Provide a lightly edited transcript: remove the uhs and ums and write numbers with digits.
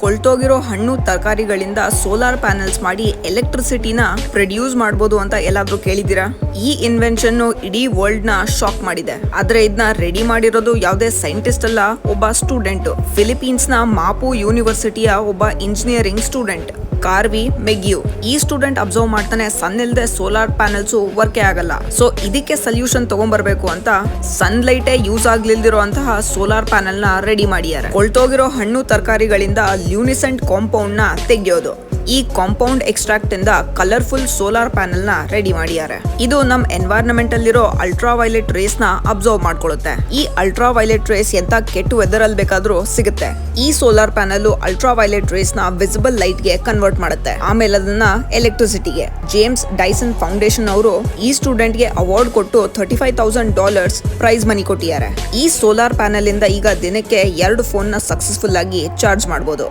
ಕೊಳ್ತೋಗಿರೋ ಹಣ್ಣು ತರಕಾರಿಗಳಿಂದ solar panels ಮಾಡಿ ಎಲೆಕ್ಟ್ರಿಸಿಟಿನ produce ಮಾಡಬಹುದು ಅಂತ ಎಲ್ಲಾದ್ರೂ ಕೇಳಿದ್ದೀರಾ? ಈ ಇನ್ವೆನ್ಷನ್ ಇಡೀ ವರ್ಲ್ಡ್ ನ ಶಾಕ್ ಮಾಡಿದೆ. ಆದ್ರೆ ಇದನ್ನ ರೆಡಿ ಮಾಡಿರೋದು ಯಾವುದೇ ಸೈಂಟಿಸ್ಟ್ ಅಲ್ಲ, ಒಬ್ಬ ಸ್ಟೂಡೆಂಟ್. ಫಿಲಿಪೀನ್ಸ್ ನ ಮಾಪು ಯೂನಿವರ್ಸಿಟಿಯ ಒಬ್ಬ ಇಂಜಿನಿಯರಿಂಗ್ ಸ್ಟೂಡೆಂಟ್ ಕಾರ್ವಿ ಮೆಗ್ಯೂ. ಈ ಸ್ಟೂಡೆಂಟ್ ಅಬ್ಸರ್ವ್ ಮಾಡ್ತಾನೆ, ಸನ್ ಇಲ್ದೆ ಸೋಲಾರ್ ಪ್ಯಾನೆಲ್ಸ್ ವರ್ಕೇ ಆಗಲ್ಲ. ಸೊ ಇದಕ್ಕೆ ಸೊಲ್ಯೂಷನ್ ತಗೊಂಡ್ಬರ್ಬೇಕು ಅಂತ ಸನ್ಲೈಟೇ ಯೂಸ್ ಆಗ್ಲಿಲ್ದಿರುವಂತಹ ಸೋಲಾರ್ ಪ್ಯಾನೆಲ್ ನ ರೆಡಿ ಮಾಡಿದ್ದಾರೆ. ಕೊಳ್ತೋಗಿರೋ ಹಣ್ಣು ತರಕಾರಿಗಳಿಂದ ಲ್ಯೂನಿಸೆಂಟ್ ಕಾಂಪೌಂಡ್ ನ ತೆಗೆಯೋದು. ಈ ಕಾಂಪೌಂಡ್ ಎಕ್ಸ್ಟ್ರಾಕ್ಟ್ ಇಂದ ಕಲರ್ಫುಲ್ ಸೋಲಾರ್ ಪ್ಯಾನೆಲ್ ನ ರೆಡಿ ಮಾಡಿದ್ದಾರೆ. ಇದು ನಮ್ ಎನ್ವೈರನ್ಮೆಂಟ್ ಅಲ್ಲಿರೋ ಅಲ್ಟ್ರಾ ವೈಲೆಟ್ ರೇಸ್ ನ ಅಬ್ಸರ್ವ್ ಮಾಡ್ಕೊಳ್ಳುತ್ತೆ. ಈ ಅಲ್ಟ್ರಾ ವೈಲೆಟ್ ರೇಸ್ ಎಂತ ಕೆಟ್ಟ ವೆದರ್ ಅಲ್ಲಿ ಬೇಕಾದ್ರೂ ಸಿಗುತ್ತೆ. ಈ solar panel ultra violet race ನ ವಿಸಿಬಲ್ ಲೈಟ್ ಗೆ ಕನ್ವರ್ಟ್ ಮಾಡುತ್ತೆ, ಆಮೇಲೆ ಅದನ್ನ ಎಲೆಕ್ಟ್ರಿಸಿಟಿಗೆ. ಜೇಮ್ಸ್ ಡೈಸನ್ ಫೌಂಡೇಶನ್ ಅವರು ಈ ಸ್ಟೂಡೆಂಟ್ ಗೆ ಅವಾರ್ಡ್ ಕೊಟ್ಟು $35,000 ಪ್ರೈಸ್ ಮನಿ ಕೊಟ್ಟಿದ್ದಾರೆ. ಈ ಸೋಲಾರ್ ಪ್ಯಾನೆಲ್ ಇಂದ ಈಗ ದಿನಕ್ಕೆ 2 ಫೋನ್ ನ ಸಕ್ಸಸ್ಫುಲ್ ಆಗಿ ಚಾರ್ಜ್ ಮಾಡಬಹುದು.